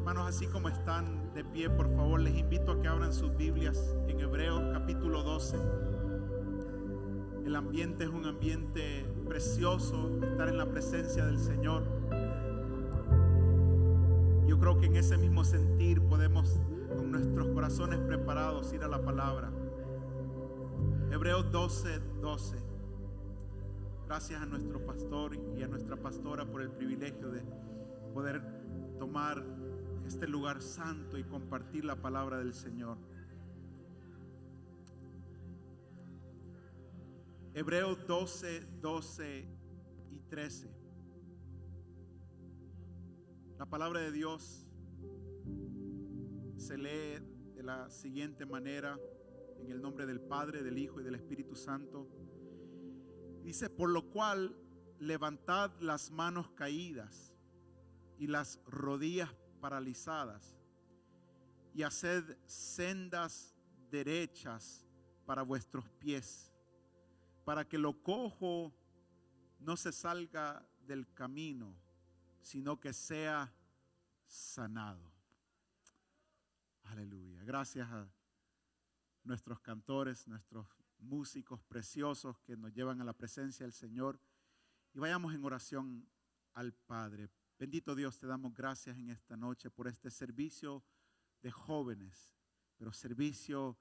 Hermanos, así como están de pie, por favor, les invito a que abran sus Biblias en Hebreos capítulo 12. El ambiente es un ambiente precioso, estar en la presencia del Señor. Yo creo que en ese mismo sentir podemos, con nuestros corazones preparados, ir a la palabra. Hebreos 12:12. Gracias a nuestro pastor y a nuestra pastora por el privilegio de poder tomar este lugar santo y compartir la palabra del Señor. Hebreos 12 y 13. La palabra de Dios se lee de la siguiente manera, en el nombre del Padre, del Hijo y del Espíritu Santo. Dice: por lo cual levantad las manos caídas y las rodillas paralizadas, y haced sendas derechas para vuestros pies, para que lo cojo no se salga del camino, sino que sea sanado. Aleluya. Gracias a nuestros cantores, nuestros músicos preciosos que nos llevan a la presencia del Señor. Y vayamos en oración al Padre. Bendito Dios, te damos gracias en esta noche por este servicio de jóvenes, pero servicio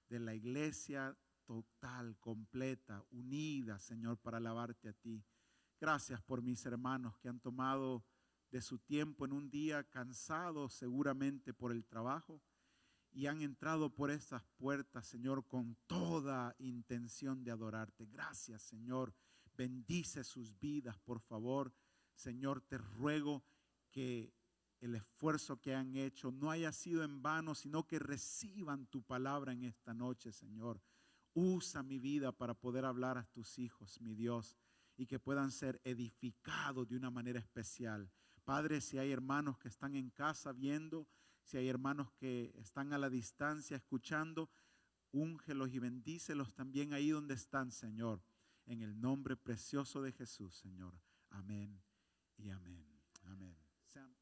de la iglesia total, completa, unida, Señor, para alabarte a ti. Gracias por mis hermanos que han tomado de su tiempo en un día cansado seguramente por el trabajo y han entrado por estas puertas, Señor, con toda intención de adorarte. Gracias, Señor. Bendice sus vidas, por favor. Señor, te ruego que el esfuerzo que han hecho no haya sido en vano, sino que reciban tu palabra en esta noche, Señor. Usa mi vida para poder hablar a tus hijos, mi Dios, y que puedan ser edificados de una manera especial. Padre, si hay hermanos que están en casa viendo, si hay hermanos que están a la distancia escuchando, úngelos y bendícelos también ahí donde están, Señor. En el nombre precioso de Jesús, Señor. Amén y amén. Amén. Sam.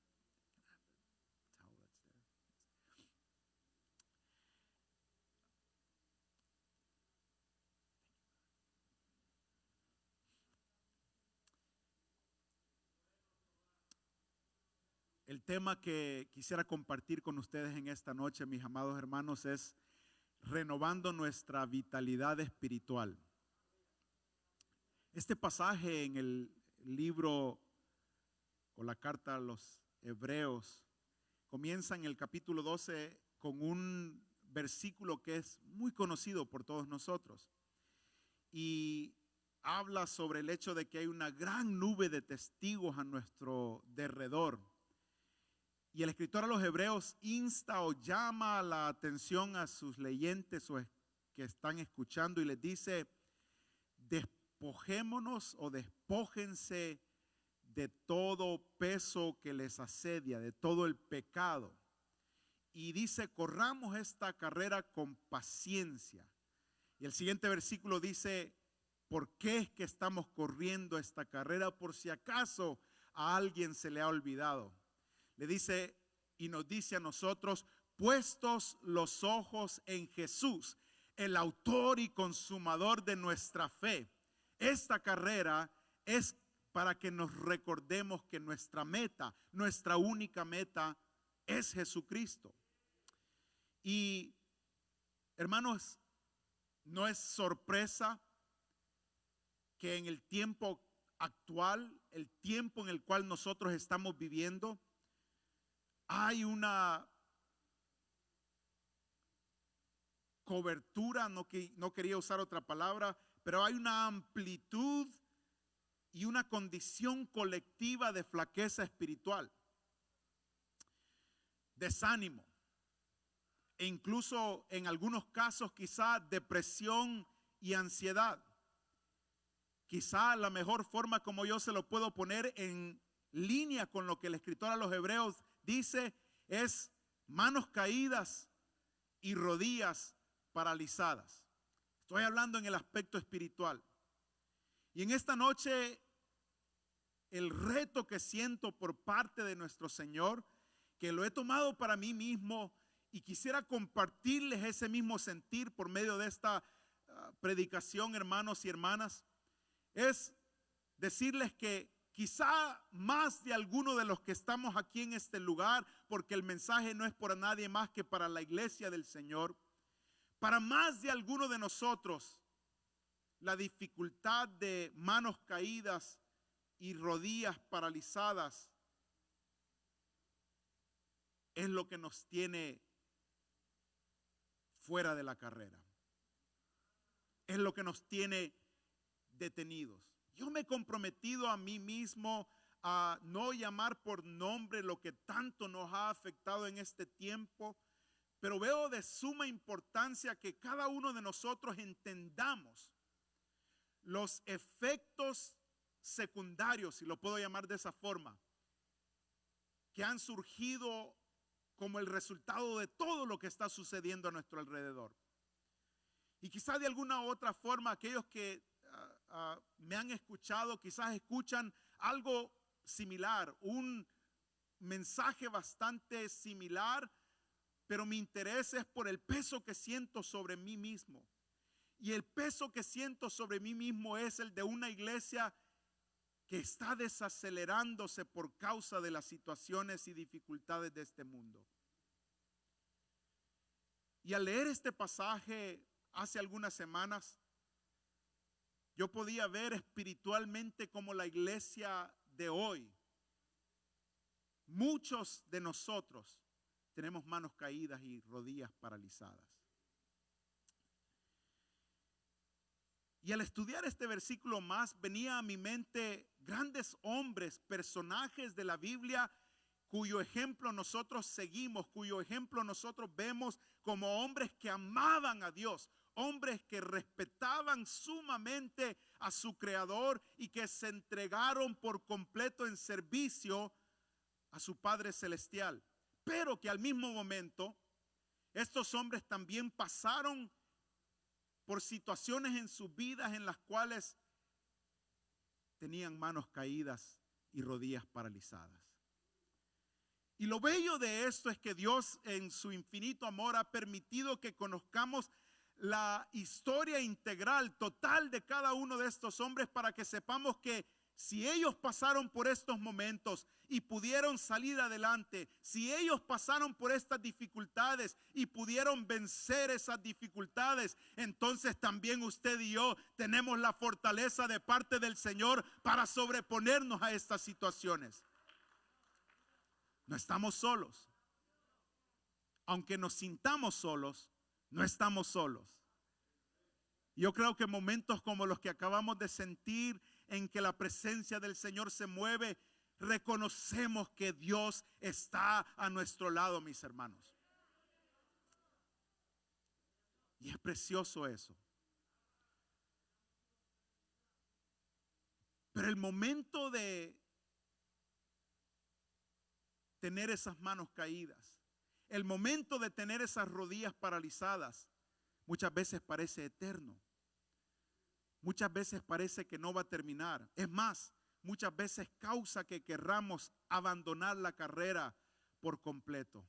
El tema que quisiera compartir con ustedes en esta noche, mis amados hermanos, es renovando nuestra vitalidad espiritual. Este pasaje en el libro o la carta a los Hebreos comienza en el capítulo 12 con un versículo que es muy conocido por todos nosotros y habla sobre el hecho de que hay una gran nube de testigos a nuestro derredor. Y el escritor a los Hebreos insta o llama la atención a sus leyentes o que están escuchando y les dice: despojémonos o despójense de todo peso que les asedia, de todo el pecado. Y dice: corramos esta carrera con paciencia. Y el siguiente versículo dice: ¿por qué es que estamos corriendo esta carrera? Por si acaso a alguien se le ha olvidado. Le dice y nos dice a nosotros: puestos los ojos en Jesús, el autor y consumador de nuestra fe. Esta carrera es para que nos recordemos que nuestra meta, nuestra única meta es Jesucristo. Y hermanos, no es sorpresa que en el tiempo actual, el tiempo en el cual nosotros estamos viviendo, hay una cobertura, no quería usar otra palabra, pero hay una amplitud y una condición colectiva de flaqueza espiritual, desánimo, e incluso en algunos casos quizá depresión y ansiedad. Quizá la mejor forma como yo se lo puedo poner en línea con lo que el escritor a los Hebreos dice es manos caídas y rodillas paralizadas. Estoy hablando en el aspecto espiritual. Y en esta noche el reto que siento por parte de nuestro Señor que lo he tomado para mí mismo y quisiera compartirles ese mismo sentir por medio de esta predicación, hermanos y hermanas, es decirles que quizá más de alguno de los que estamos aquí en este lugar, porque el mensaje no es para nadie más que para la iglesia del Señor, para más de alguno de nosotros, la dificultad de manos caídas y rodillas paralizadas es lo que nos tiene fuera de la carrera. Es lo que nos tiene detenidos. Yo me he comprometido a mí mismo a no llamar por nombre lo que tanto nos ha afectado en este tiempo, pero veo de suma importancia que cada uno de nosotros entendamos los efectos secundarios, si lo puedo llamar de esa forma, que han surgido como el resultado de todo lo que está sucediendo a nuestro alrededor. Y quizás de alguna u otra forma aquellos que me han escuchado, quizás escuchan algo similar, un mensaje bastante similar, pero mi interés es por el peso que siento sobre mí mismo. Y el peso que siento sobre mí mismo es el de una iglesia que está desacelerándose por causa de las situaciones y dificultades de este mundo. Y al leer este pasaje hace algunas semanas, yo podía ver espiritualmente como la iglesia de hoy, muchos de nosotros tenemos manos caídas y rodillas paralizadas. Y al estudiar este versículo más, venía a mi mente grandes hombres, personajes de la Biblia, cuyo ejemplo nosotros seguimos, cuyo ejemplo nosotros vemos como hombres que amaban a Dios, hombres que respetaban sumamente a su Creador y que se entregaron por completo en servicio a su Padre Celestial. Pero que al mismo momento, estos hombres también pasaron por situaciones en sus vidas en las cuales tenían manos caídas y rodillas paralizadas. Y lo bello de esto es que Dios en su infinito amor ha permitido que conozcamos la historia integral, total de cada uno de estos hombres para que sepamos que si ellos pasaron por estos momentos y pudieron salir adelante, si ellos pasaron por estas dificultades y pudieron vencer esas dificultades, entonces también usted y yo tenemos la fortaleza de parte del Señor para sobreponernos a estas situaciones. No estamos solos. Aunque nos sintamos solos, no estamos solos. Yo creo que momentos como los que acabamos de sentir, en que la presencia del Señor se mueve, reconocemos que Dios está a nuestro lado, mis hermanos. Y es precioso eso. Pero el momento de tener esas manos caídas, el momento de tener esas rodillas paralizadas, muchas veces parece eterno. Muchas veces parece que no va a terminar. Es más, muchas veces causa que querramos abandonar la carrera por completo.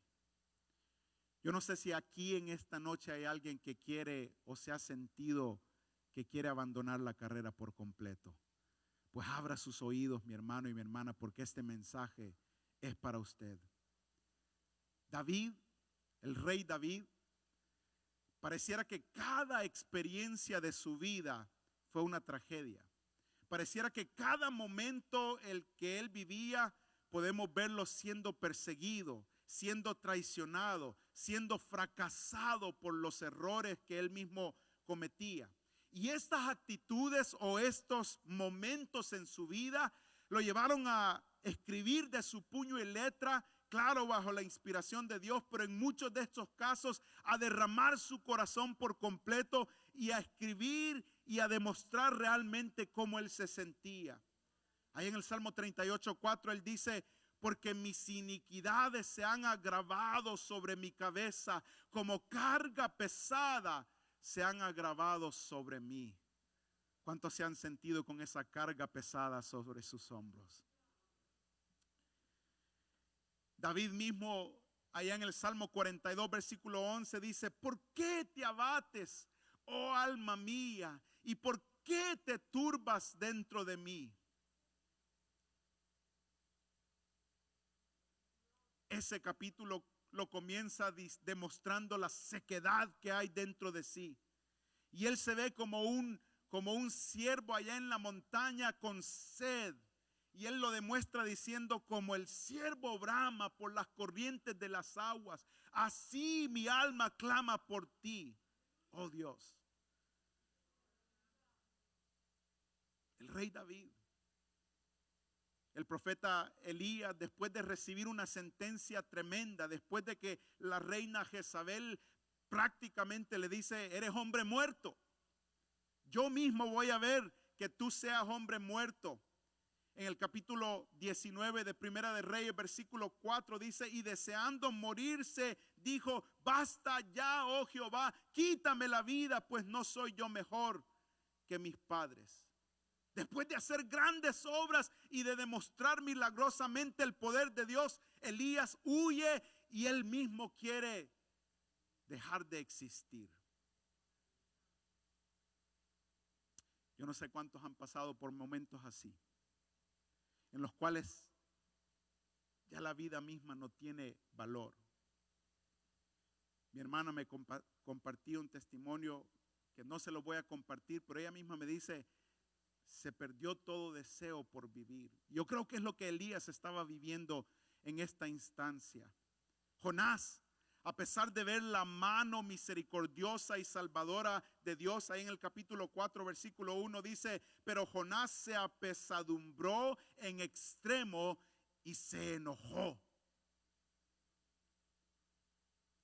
Yo no sé si aquí en esta noche hay alguien que quiere o se ha sentido que quiere abandonar la carrera por completo. Pues abra sus oídos, mi hermano y mi hermana, porque este mensaje es para usted. David, el rey David, pareciera que cada experiencia de su vida fue una tragedia. Pareciera que cada momento el que él vivía, podemos verlo siendo perseguido, siendo traicionado, siendo fracasado por los errores que él mismo cometía. Y estas actitudes o estos momentos en su vida lo llevaron a escribir de su puño y letra, claro, bajo la inspiración de Dios, pero en muchos de estos casos a derramar su corazón por completo y a escribir y a demostrar realmente cómo él se sentía. Ahí en el Salmo 38:4 él dice: porque mis iniquidades se han agravado sobre mi cabeza, como carga pesada se han agravado sobre mí. ¿Cuántos se han sentido con esa carga pesada sobre sus hombros? David mismo, allá en el Salmo 42, versículo 11, dice: ¿por qué te abates, oh alma mía? ¿Y por qué te turbas dentro de mí? Ese capítulo lo comienza demostrando la sequedad que hay dentro de sí. Y él se ve como un siervo allá en la montaña con sed. Y él lo demuestra diciendo: como el siervo brama por las corrientes de las aguas, así mi alma clama por ti, oh Dios. El rey David, el profeta Elías, después de recibir una sentencia tremenda, después de que la reina Jezabel prácticamente le dice: eres hombre muerto, yo mismo voy a ver que tú seas hombre muerto. En el capítulo 19 de Primera de Reyes, versículo 4 dice: y deseando morirse, dijo: basta ya, oh Jehová, quítame la vida, pues no soy yo mejor que mis padres. Después de hacer grandes obras y de demostrar milagrosamente el poder de Dios, Elías huye y él mismo quiere dejar de existir. Yo no sé cuántos han pasado por momentos así, en los cuales ya la vida misma no tiene valor. Mi hermana me compartió un testimonio que no se lo voy a compartir, pero ella misma me dice: se perdió todo deseo por vivir. Yo creo que es lo que Elías estaba viviendo en esta instancia. Jonás, a pesar de ver la mano misericordiosa y salvadora de Dios, ahí en el capítulo 4, versículo 1 dice: pero Jonás se apesadumbró en extremo y se enojó.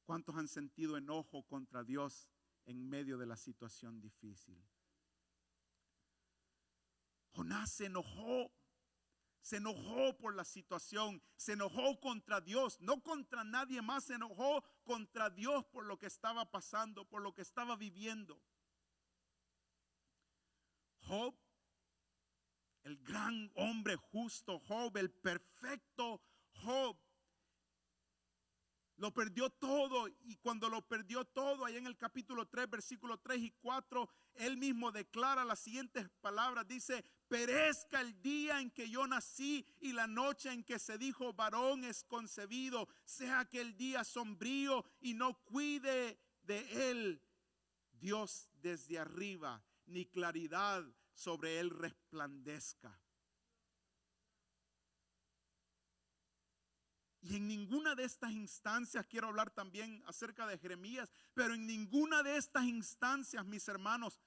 ¿Cuántos han sentido enojo contra Dios en medio de la situación difícil? Jonás se enojó por la situación, se enojó contra Dios, no contra nadie más, se enojó contra Dios por lo que estaba pasando, por lo que estaba viviendo. Job, el gran hombre justo, Job, el perfecto Job, lo perdió todo, y cuando lo perdió todo, ahí en el capítulo 3, versículos 3 y 4, él mismo declara las siguientes palabras, dice: perezca el día en que yo nací y la noche en que se dijo varón es concebido, sea aquel día sombrío y no cuide de él Dios desde arriba, ni claridad sobre él resplandezca. Y en ninguna de estas instancias, quiero hablar también acerca de Jeremías, pero en ninguna de estas instancias, mis hermanos,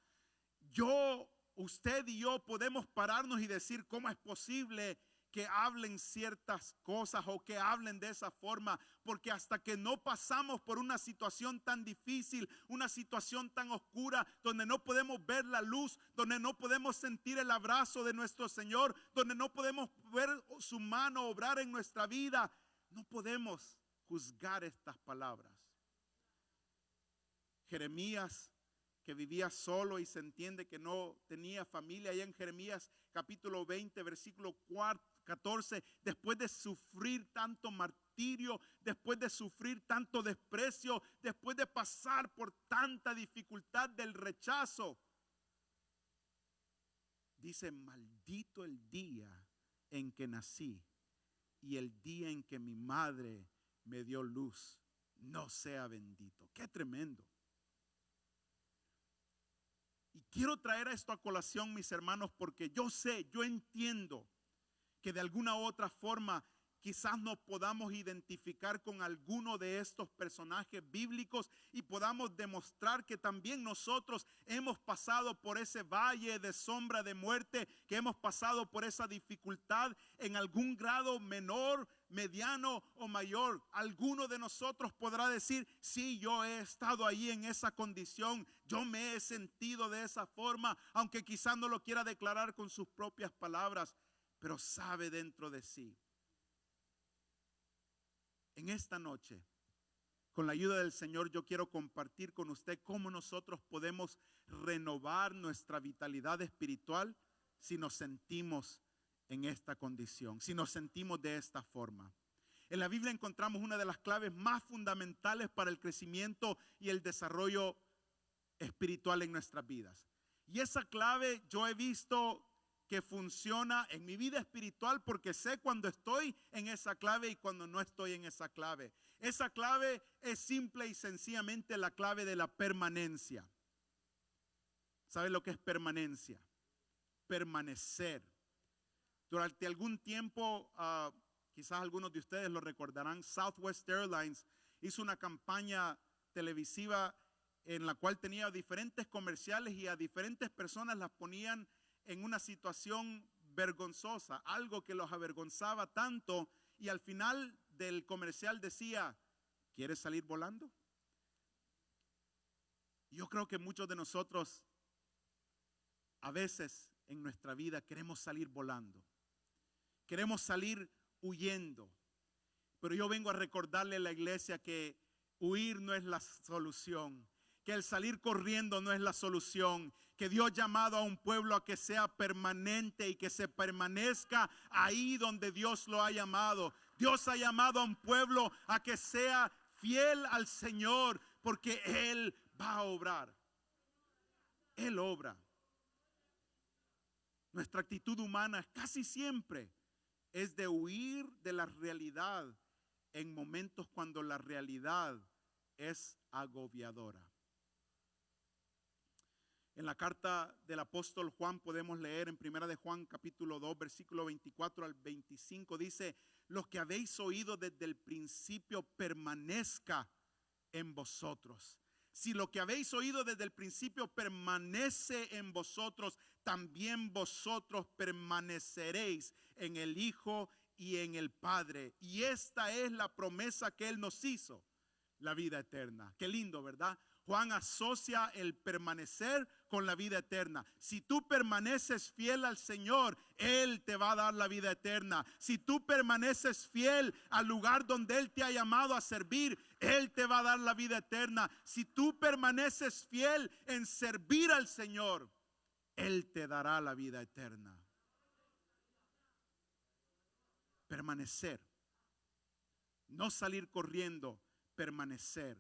usted y yo podemos pararnos y decir: ¿cómo es posible que hablen ciertas cosas o que hablen de esa forma? Porque hasta que no pasamos por una situación tan difícil, una situación tan oscura, donde no podemos ver la luz, donde no podemos sentir el abrazo de nuestro Señor, donde no podemos ver su mano obrar en nuestra vida, no podemos juzgar estas palabras. Jeremías, que vivía solo y se entiende que no tenía familia, allá en Jeremías capítulo 20, versículo 14, después de sufrir tanto martirio, después de sufrir tanto desprecio, después de pasar por tanta dificultad del rechazo, dice: maldito el día en que nací y el día en que mi madre me dio luz, no sea bendito. ¡Qué tremendo! Y quiero traer esto a colación, mis hermanos, porque yo entiendo que de alguna u otra forma quizás nos podamos identificar con alguno de estos personajes bíblicos y podamos demostrar que también nosotros hemos pasado por ese valle de sombra de muerte, que hemos pasado por esa dificultad en algún grado menor, mediano o mayor. Alguno de nosotros podrá decir: sí, yo he estado ahí en esa condición, yo me he sentido de esa forma, aunque quizás no lo quiera declarar con sus propias palabras, pero sabe dentro de sí. En esta noche, con la ayuda del Señor, yo quiero compartir con usted cómo nosotros podemos renovar nuestra vitalidad espiritual si nos sentimos en esta condición, si nos sentimos de esta forma. En la Biblia encontramos una de las claves más fundamentales para el crecimiento y el desarrollo espiritual en nuestras vidas. Y esa clave yo he visto que funciona en mi vida espiritual porque sé cuando estoy en esa clave y cuando no estoy en esa clave. Esa clave es simple y sencillamente la clave de la permanencia. ¿Sabe lo que es permanencia? Permanecer. Durante algún tiempo, quizás algunos de ustedes lo recordarán, Southwest Airlines hizo una campaña televisiva en la cual tenía diferentes comerciales y a diferentes personas las ponían en una situación vergonzosa, algo que los avergonzaba tanto, y al final del comercial decía, ¿quieres salir volando? Yo creo que muchos de nosotros a veces en nuestra vida queremos salir volando, queremos salir huyendo, pero yo vengo a recordarle a la iglesia que huir no es la solución, que el salir corriendo no es la solución, que Dios ha llamado a un pueblo a que sea permanente y que se permanezca ahí donde Dios lo ha llamado. Dios ha llamado a un pueblo a que sea fiel al Señor porque Él va a obrar. Él obra. Nuestra actitud humana casi siempre es de huir de la realidad en momentos cuando la realidad es agobiadora. En la carta del apóstol Juan podemos leer en 1 de Juan capítulo 2 versículo 24 al 25 dice, lo que habéis oído desde el principio permanezca en vosotros. Si lo que habéis oído desde el principio permanece en vosotros, también vosotros permaneceréis en el Hijo y en el Padre. Y esta es la promesa que Él nos hizo, la vida eterna. Qué lindo, ¿verdad? Juan asocia el permanecer con la vida eterna. Si tú permaneces fiel al Señor, Él te va a dar la vida eterna. Si tú permaneces fiel al lugar donde Él te ha llamado a servir, Él te va a dar la vida eterna. Si tú permaneces fiel en servir al Señor, Él te dará la vida eterna. Permanecer. No salir corriendo, permanecer.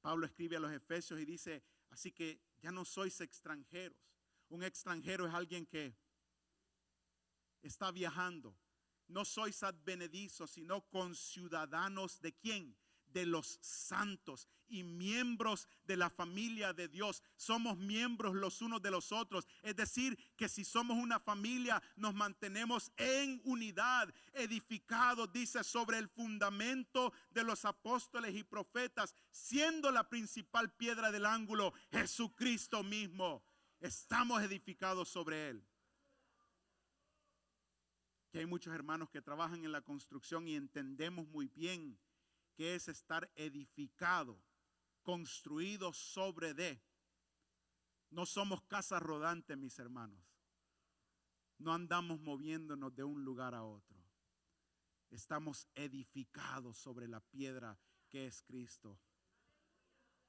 Pablo escribe a los Efesios y dice, así que ya no sois extranjeros. Un extranjero es alguien que está viajando. No sois advenedizos, sino conciudadanos ¿de quién? De los santos y miembros de la familia de Dios. Somos miembros los unos de los otros. Es decir, que si somos una familia, nos mantenemos en unidad, edificados, dice, sobre el fundamento de los apóstoles y profetas, siendo la principal piedra del ángulo Jesucristo mismo. Estamos edificados sobre Él. Que hay muchos hermanos que trabajan en la construcción y entendemos muy bien que es estar edificado, construido sobre de. No somos casa rodante, mis hermanos. No andamos moviéndonos de un lugar a otro. Estamos edificados sobre la piedra que es Cristo.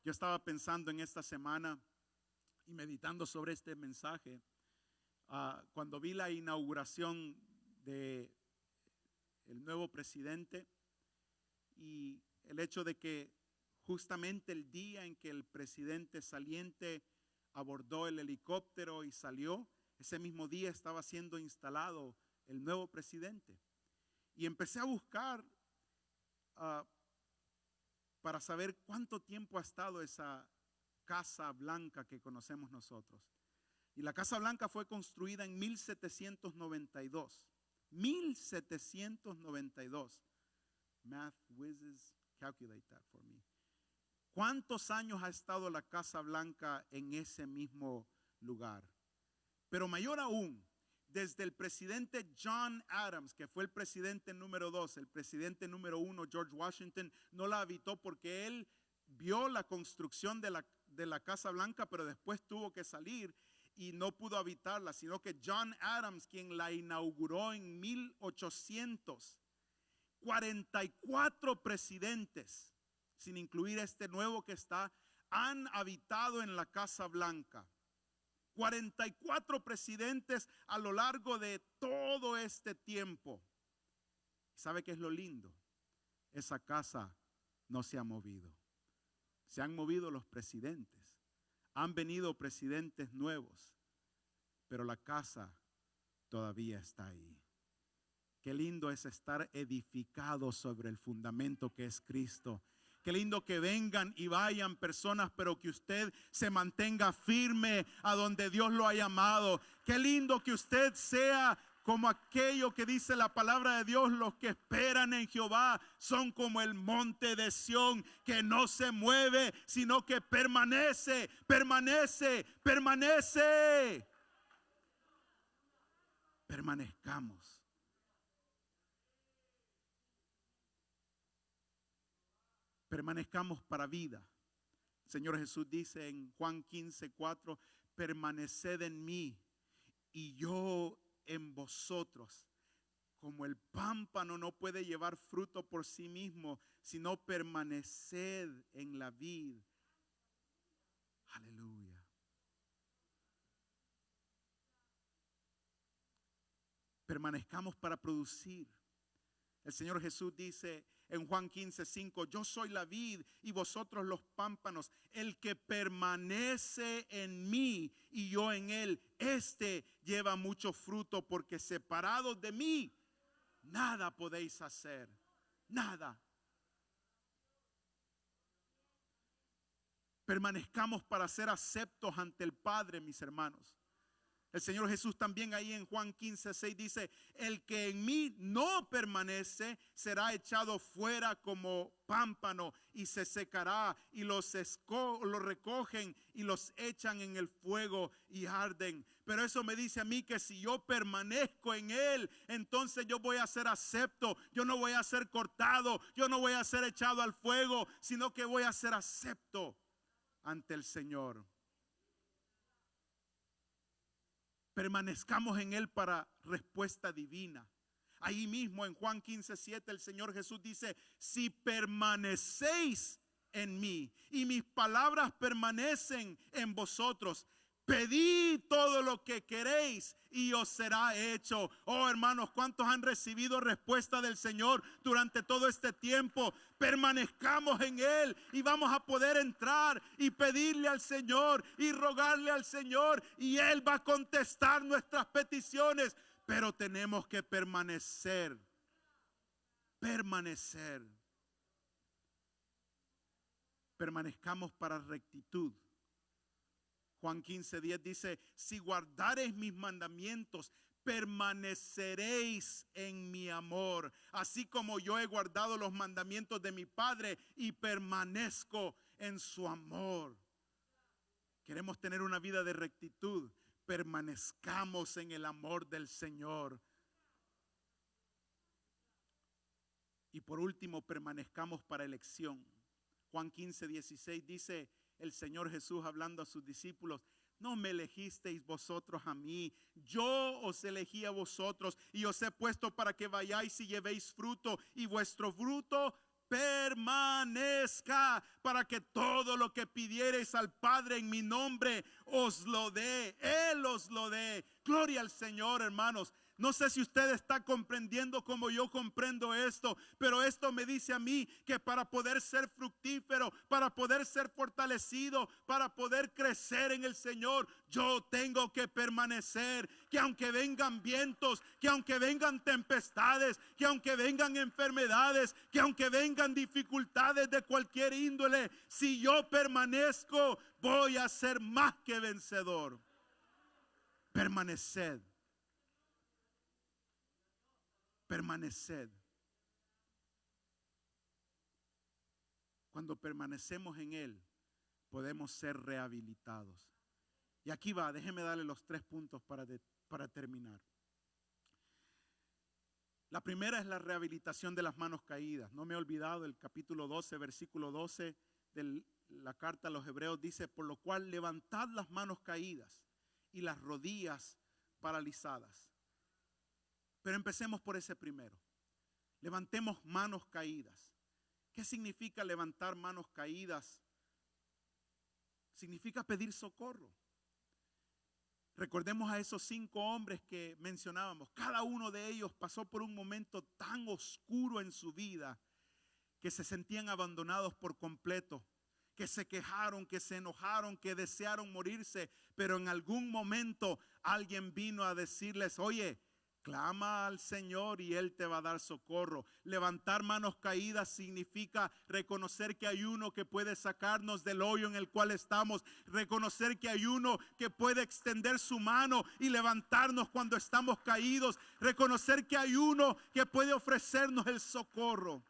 Yo estaba pensando en esta semana y meditando sobre este mensaje, cuando vi la inauguración de el nuevo presidente y el hecho de que justamente el día en que el presidente saliente abordó el helicóptero y salió, ese mismo día estaba siendo instalado el nuevo presidente. Y empecé a buscar para saber cuánto tiempo ha estado esa Casa Blanca que conocemos nosotros. Y la Casa Blanca fue construida en 1792. 1792. Math whizzes, calculate that for me. ¿Cuántos años ha estado la Casa Blanca en ese mismo lugar? Pero mayor aún, desde el presidente John Adams, que fue el presidente número 2, el presidente número 1, George Washington, no la habitó porque él vio la construcción de la Casa Blanca, pero después tuvo que salir y no pudo habitarla, sino que John Adams, quien la inauguró en 1800, 44 presidentes, sin incluir este nuevo que está, han habitado en la Casa Blanca. 44 presidentes a lo largo de todo este tiempo. ¿Sabe qué es lo lindo? Esa casa no se ha movido. Se han movido los presidentes. Han venido presidentes nuevos. Pero la casa todavía está ahí. Qué lindo es estar edificado sobre el fundamento que es Cristo. Qué lindo que vengan y vayan personas, pero que usted se mantenga firme a donde Dios lo ha llamado. Qué lindo que usted sea como aquello que dice la palabra de Dios: los que esperan en Jehová son como el monte de Sión, que no se mueve, sino que permanece, permanece, permanece. Permanezcamos. Permanezcamos para vida. El Señor Jesús dice en Juan 15:4: permaneced en mí y yo en vosotros. Como el pámpano no puede llevar fruto por sí mismo, sino permaneced en la vid. Aleluya. Permanezcamos para producir. El Señor Jesús dice en Juan 15:5: yo soy la vid y vosotros los pámpanos. El que permanece en mí y yo en él, este lleva mucho fruto, porque separados de mí nada podéis hacer. Nada. Permanezcamos para ser aceptos ante el Padre, mis hermanos. El Señor Jesús también ahí en Juan 15:6 dice: el que en mí no permanece será echado fuera como pámpano y se secará, y los recogen y los echan en el fuego y arden. Pero eso me dice a mí que si yo permanezco en Él, entonces yo voy a ser acepto. Yo no voy a ser cortado, yo no voy a ser echado al fuego, sino que voy a ser acepto ante el Señor. Permanezcamos en Él para respuesta divina. Ahí mismo en Juan 15:7 el Señor Jesús dice: si permanecéis en mí y mis palabras permanecen en vosotros, pedid todo lo que queréis y os será hecho. Oh, hermanos, ¿cuántos han recibido respuesta del Señor durante todo este tiempo? Permanezcamos en Él y vamos a poder entrar y pedirle al Señor y rogarle al Señor, y Él va a contestar nuestras peticiones. Pero tenemos que permanecer. Permanecer. Permanezcamos para rectitud. Juan 15:10 dice: si guardareis mis mandamientos, permaneceréis en mi amor, así como yo he guardado los mandamientos de mi Padre y permanezco en su amor. Queremos tener una vida de rectitud. Permanezcamos en el amor del Señor. Y por último, permanezcamos para elección. Juan 15:16 dice el Señor Jesús hablando a sus discípulos: no me elegisteis vosotros a mí, yo os elegí a vosotros y os he puesto para que vayáis y llevéis fruto, y vuestro fruto permanezca, para que todo lo que pidiereis al Padre en mi nombre os lo dé. Él os lo dé. Gloria al Señor, hermanos. No sé si usted está comprendiendo como yo comprendo esto, pero esto me dice a mí que para poder ser fructífero, para poder ser fortalecido, para poder crecer en el Señor, yo tengo que permanecer. Que aunque vengan vientos, que aunque vengan tempestades, que aunque vengan enfermedades, que aunque vengan dificultades de cualquier índole, si yo permanezco, voy a ser más que vencedor. Permaneced. Permaneced. Cuando permanecemos en Él, podemos ser rehabilitados. Y aquí va, déjeme darle los 3 puntos para terminar. La primera es la rehabilitación de las manos caídas. No me he olvidado el capítulo 12, versículo 12 de la carta a los Hebreos. Dice: por lo cual levantad las manos caídas y las rodillas paralizadas. Pero empecemos por ese primero. Levantemos manos caídas. ¿Qué significa levantar manos caídas? Significa pedir socorro. Recordemos a esos 5 hombres que mencionábamos. Cada uno de ellos pasó por un momento tan oscuro en su vida que se sentían abandonados por completo, que se quejaron, que se enojaron, que desearon morirse, pero en algún momento alguien vino a decirles: oye, clama al Señor y Él te va a dar socorro. Levantar manos caídas significa reconocer que hay uno que puede sacarnos del hoyo en el cual estamos. Reconocer que hay uno que puede extender su mano y levantarnos cuando estamos caídos. Reconocer que hay uno que puede ofrecernos el socorro.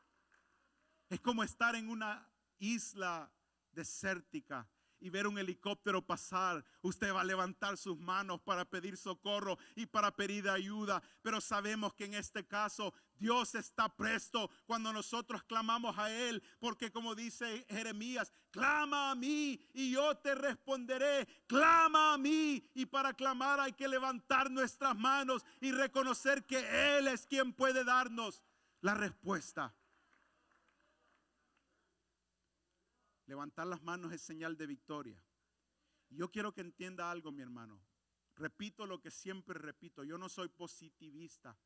Es como estar en una isla desértica y ver un helicóptero pasar. Usted va a levantar sus manos para pedir socorro y para pedir ayuda, pero sabemos que en este caso Dios está presto cuando nosotros clamamos a Él, porque como dice Jeremías: clama a mí y yo te responderé. Clama a mí, y para clamar hay que levantar nuestras manos y reconocer que Él es quien puede darnos la respuesta. Levantar las manos es señal de victoria. Y yo quiero que entienda algo, mi hermano. Repito lo que siempre repito: yo no soy positivista.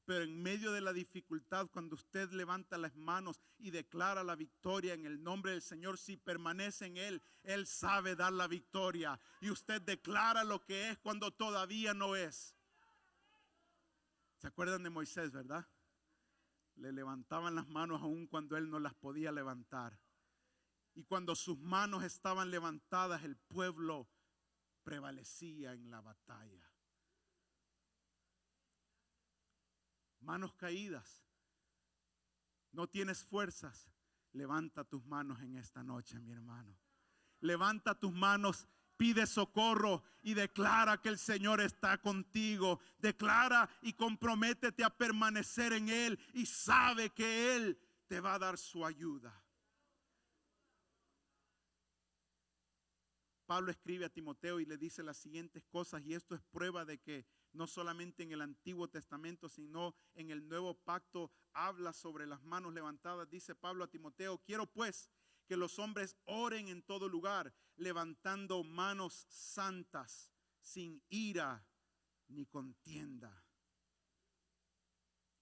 Pero en medio de la dificultad, cuando usted levanta las manos y declara la victoria en el nombre del Señor, si permanece en Él, Él sabe dar la victoria. Y usted declara lo que es cuando todavía no es. ¿Se acuerdan de Moisés, verdad? Le levantaban las manos aún cuando él no las podía levantar. Y cuando sus manos estaban levantadas, el pueblo prevalecía en la batalla. Manos caídas, no tienes fuerzas, levanta tus manos en esta noche, mi hermano. Levanta tus manos, pide socorro y declara que el Señor está contigo. Declara y comprométete a permanecer en Él, y sabe que Él te va a dar su ayuda. Pablo escribe a Timoteo y le dice las siguientes cosas, y esto es prueba de que no solamente en el Antiguo Testamento, sino en el Nuevo Pacto habla sobre las manos levantadas. Dice Pablo a Timoteo: quiero pues que los hombres oren en todo lugar, levantando manos santas, sin ira ni contienda.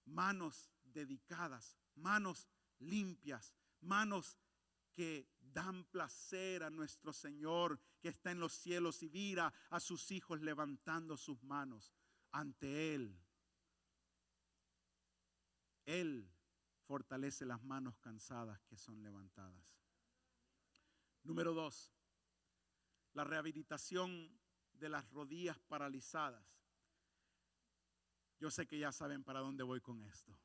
Manos dedicadas, manos limpias, manos que dan placer a nuestro Señor que está en los cielos, y mira a sus hijos levantando sus manos ante Él. Él fortalece las manos cansadas que son levantadas. Número 2, la rehabilitación de las rodillas paralizadas. Yo sé que ya saben para dónde voy con esto.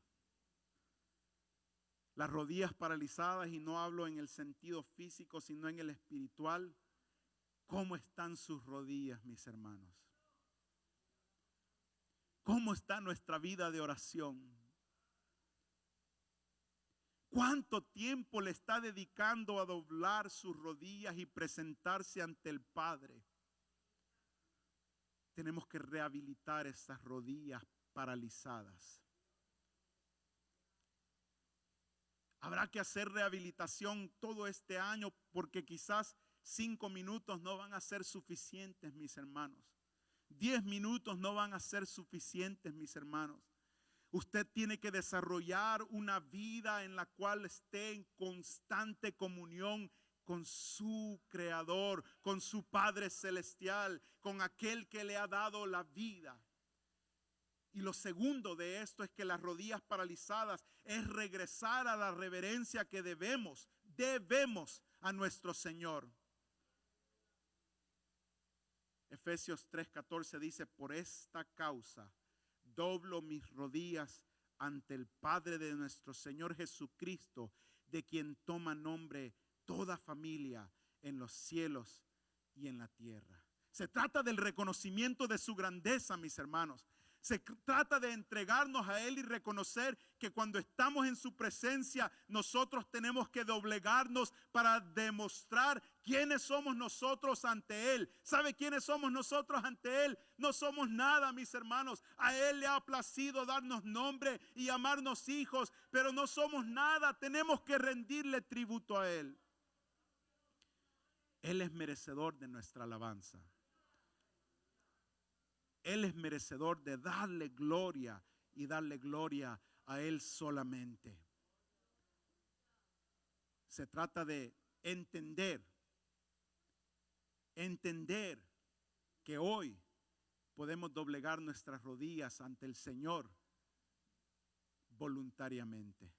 Las rodillas paralizadas, y no hablo en el sentido físico, sino en el espiritual. ¿Cómo están sus rodillas, mis hermanos? ¿Cómo está nuestra vida de oración? ¿Cuánto tiempo le está dedicando a doblar sus rodillas y presentarse ante el Padre? Tenemos que rehabilitar esas rodillas paralizadas. Habrá que hacer rehabilitación todo este año, porque quizás 5 minutos no van a ser suficientes, mis hermanos. 10 minutos no van a ser suficientes, mis hermanos. Usted tiene que desarrollar una vida en la cual esté en constante comunión con su Creador, con su Padre Celestial, con aquel que le ha dado la vida. Y lo segundo de esto es que las rodillas paralizadas es regresar a la reverencia que debemos a nuestro Señor. Efesios 3:14 dice: por esta causa doblo mis rodillas ante el Padre de nuestro Señor Jesucristo, de quien toma nombre toda familia en los cielos y en la tierra. Se trata del reconocimiento de su grandeza, mis hermanos. Se trata de entregarnos a Él y reconocer que cuando estamos en su presencia, nosotros tenemos que doblegarnos para demostrar quiénes somos nosotros ante Él. ¿Sabe quiénes somos nosotros ante Él? No somos nada, mis hermanos. A Él le ha placido darnos nombre y llamarnos hijos, pero no somos nada. Tenemos que rendirle tributo a Él. Él es merecedor de nuestra alabanza. Él es merecedor de darle gloria y darle gloria a Él solamente. Se trata de entender que hoy podemos doblegar nuestras rodillas ante el Señor voluntariamente.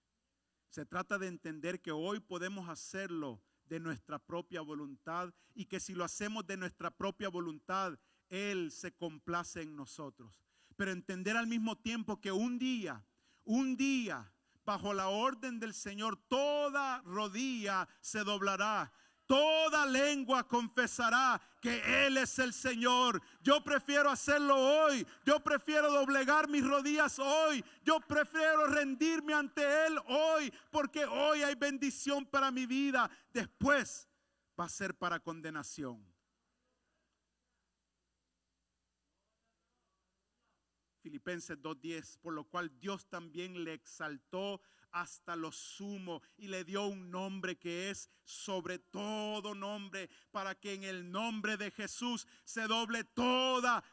Se trata de entender que hoy podemos hacerlo de nuestra propia voluntad y que si lo hacemos de nuestra propia voluntad, Él se complace en nosotros. Pero entender al mismo tiempo que un día, bajo la orden del Señor, toda rodilla se doblará. Toda lengua confesará que Él es el Señor. Yo prefiero hacerlo hoy. Yo prefiero doblegar mis rodillas hoy. Yo prefiero rendirme ante Él hoy. Porque hoy hay bendición para mi vida. Después va a ser para condenación. Filipenses 2:10, por lo cual Dios también le exaltó hasta lo sumo y le dio un nombre que es sobre todo nombre, para que en el nombre de Jesús se doble toda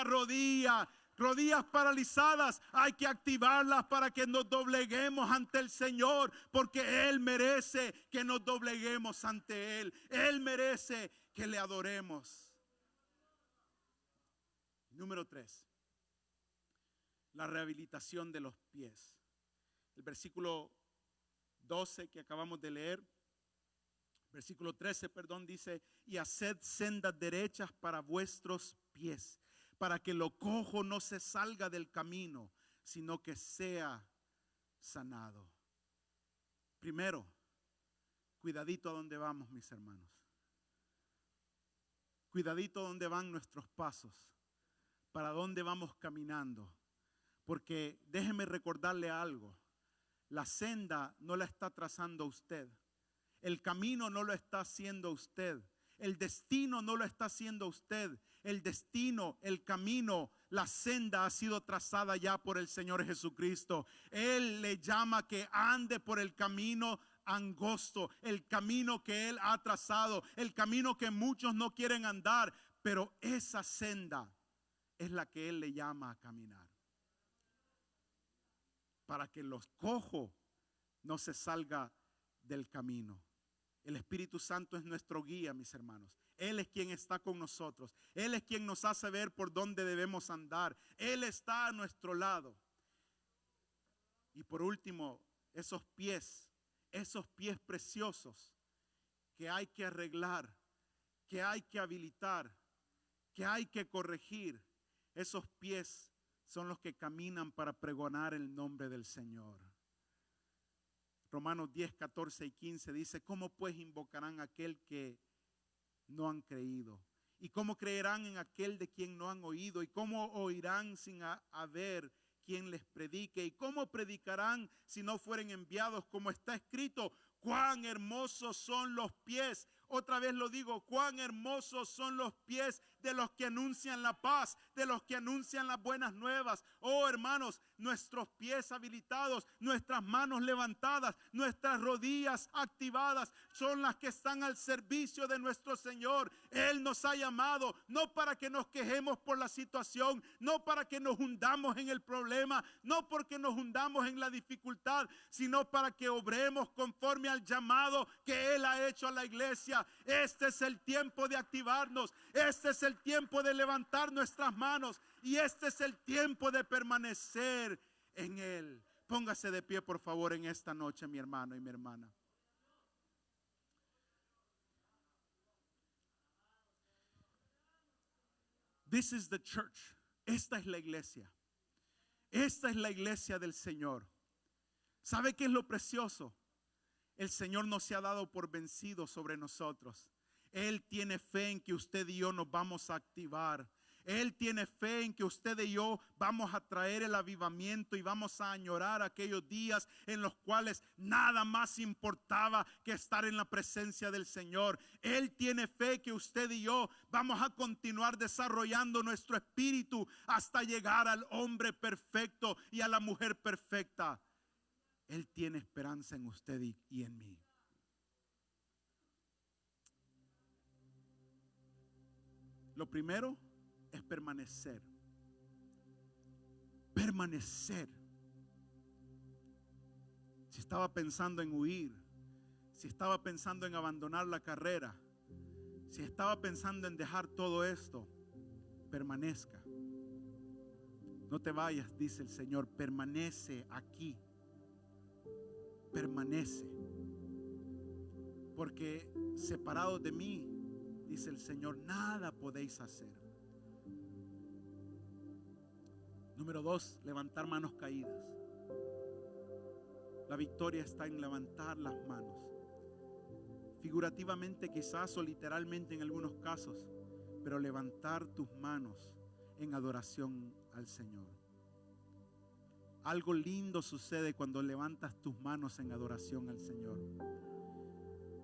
rodilla. Rodillas paralizadas hay que activarlas para que nos dobleguemos ante el Señor, porque Él merece que nos dobleguemos ante Él. Él merece que le adoremos. Número 3, la rehabilitación de los pies. El versículo 12 que acabamos de leer, versículo 13, dice: y haced sendas derechas para vuestros pies, para que lo cojo no se salga del camino, sino que sea sanado. Primero, cuidadito a dónde vamos, mis hermanos. Cuidadito a dónde van nuestros pasos. Para dónde vamos caminando. Porque déjeme recordarle algo. La senda no la está trazando usted. El camino no lo está haciendo usted. El destino no lo está haciendo usted. El destino, el camino, la senda ha sido trazada ya por el Señor Jesucristo. Él le llama que ande por el camino angosto, el camino que Él ha trazado, el camino que muchos no quieren andar, pero esa senda es la que Él le llama a caminar. Para que los cojos no se salga del camino. El Espíritu Santo es nuestro guía, mis hermanos. Él es quien está con nosotros. Él es quien nos hace ver por dónde debemos andar. Él está a nuestro lado. Y por último, esos pies preciosos que hay que arreglar, que hay que habilitar, que hay que corregir. Esos pies son los que caminan para pregonar el nombre del Señor. Romanos 10, 14 y 15 dice: ¿cómo pues invocarán a aquel que no han creído? ¿Y cómo creerán en aquel de quien no han oído? ¿Y cómo oirán sin haber quien les predique? ¿Y cómo predicarán si no fueren enviados? Como está escrito: cuán hermosos son los pies. Otra vez lo digo, cuán hermosos son los pies de los que anuncian la paz, de los que anuncian las buenas nuevas. Oh hermanos, nuestros pies habilitados, nuestras manos levantadas, nuestras rodillas activadas son las que están al servicio de nuestro Señor. Él nos ha llamado no para que nos quejemos por la situación, no para que nos hundamos en el problema, no porque nos hundamos en la dificultad, sino para que obremos conforme al llamado que Él ha hecho a la iglesia. Este es el tiempo de activarnos, este es el tiempo de levantar nuestras manos y este es el tiempo de permanecer en Él. Póngase de pie, por favor, en esta noche, mi hermano y mi hermana. This is the church. Esta es la iglesia. Esta es la iglesia del Señor. ¿Sabe qué es lo precioso? El Señor no se ha dado por vencido sobre nosotros. Él tiene fe en que usted y yo nos vamos a activar. Él tiene fe en que usted y yo vamos a traer el avivamiento y vamos a añorar aquellos días en los cuales nada más importaba que estar en la presencia del Señor. Él tiene fe que usted y yo vamos a continuar desarrollando nuestro espíritu hasta llegar al hombre perfecto y a la mujer perfecta. Él tiene esperanza en usted y en mí. Lo primero es permanecer. Permanecer. Si estaba pensando en huir, si estaba pensando en abandonar la carrera, si estaba pensando en dejar todo esto, permanezca. No te vayas, dice el Señor, permanece aquí. Permanece. Porque separados de mí, dice el Señor, nada podéis hacer. Número 2, levantar manos caídas. La victoria está en levantar las manos. Figurativamente quizás o literalmente en algunos casos, pero levantar tus manos en adoración al Señor. Algo lindo sucede cuando levantas tus manos en adoración al Señor.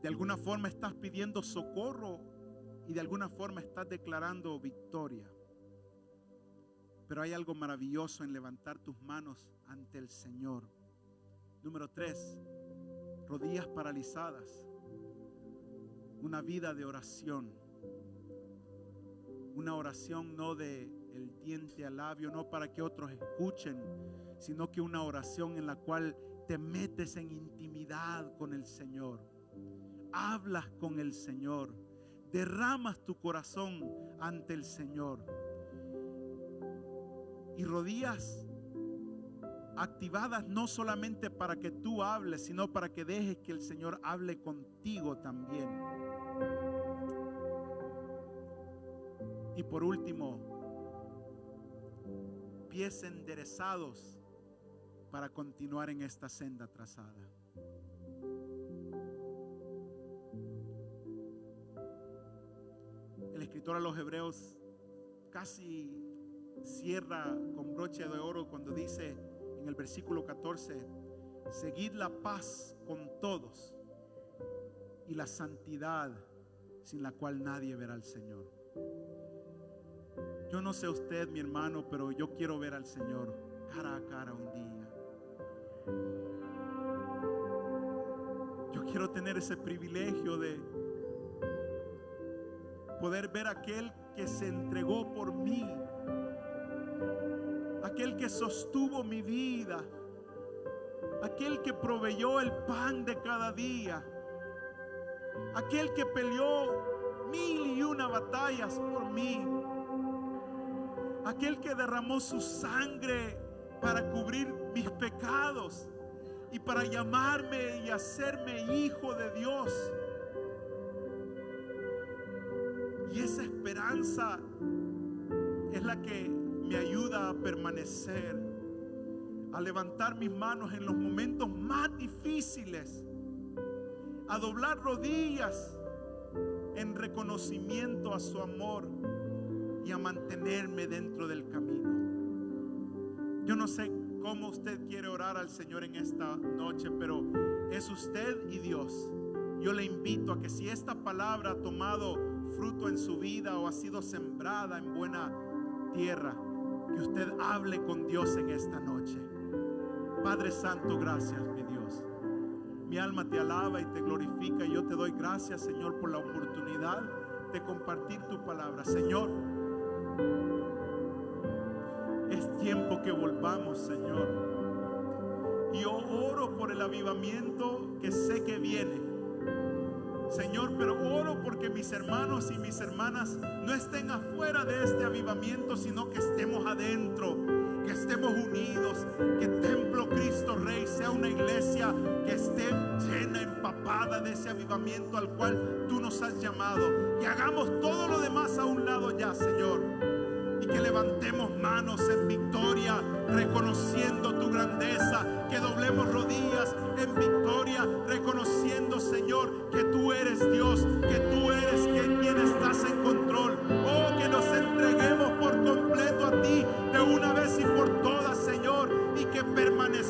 De alguna forma estás pidiendo socorro y de alguna forma estás declarando victoria. Pero hay algo maravilloso en levantar tus manos ante el Señor. Número 3, rodillas paralizadas. Una vida de oración. Una oración no de el diente al labio, no para que otros escuchen, sino que una oración en la cual te metes en intimidad con el Señor. Hablas con el Señor. Derramas tu corazón ante el Señor. Y rodillas activadas no solamente para que tú hables, sino para que dejes que el Señor hable contigo también. Y por último, pies enderezados para continuar en esta senda trazada. El escritor a los Hebreos casi cierra con broche de oro cuando dice en el versículo 14: seguid la paz con todos y la santidad sin la cual nadie verá al Señor. Yo no sé usted, mi hermano, pero yo quiero ver al Señor cara a cara un día. Yo quiero tener ese privilegio de poder ver a aquel que se entregó por mí, aquel que sostuvo mi vida, aquel que proveyó el pan de cada día, aquel que peleó 1001 batallas por mí, aquel que derramó su sangre para cubrir mis pecados y para llamarme y hacerme hijo de Dios. Y esa esperanza es la que me ayuda a permanecer, a levantar mis manos en los momentos más difíciles, a doblar rodillas en reconocimiento a su amor y a mantenerme dentro del camino. Yo no sé cómo usted quiere orar al Señor en esta noche, pero es usted y Dios. Yo le invito a que si esta palabra ha tomado fruto en su vida o ha sido sembrada en buena tierra, que usted hable con Dios en esta noche. Padre Santo, gracias, mi Dios. Mi alma te alaba y te glorifica. Y yo te doy gracias, Señor, por la oportunidad de compartir tu palabra. Señor, es tiempo que volvamos, Señor. Y yo oro por el avivamiento que sé que viene, Señor, pero oro porque mis hermanos y mis hermanas no estén afuera de este avivamiento, sino que estemos adentro, que estemos unidos, que Templo Cristo Rey sea una iglesia que esté llena, empapada de ese avivamiento al cual tú nos has llamado. Que hagamos todo lo demás a un lado ya, Señor, y que levantemos manos en victoria, reconociendo tu grandeza, que doblemos rodillas en victoria, reconociendo, Señor, que tú eres Dios, que tú eres quien estás en control. Oh, que nos entreguemos por completo a ti de una vez y por todas, Señor, y que permanezcamos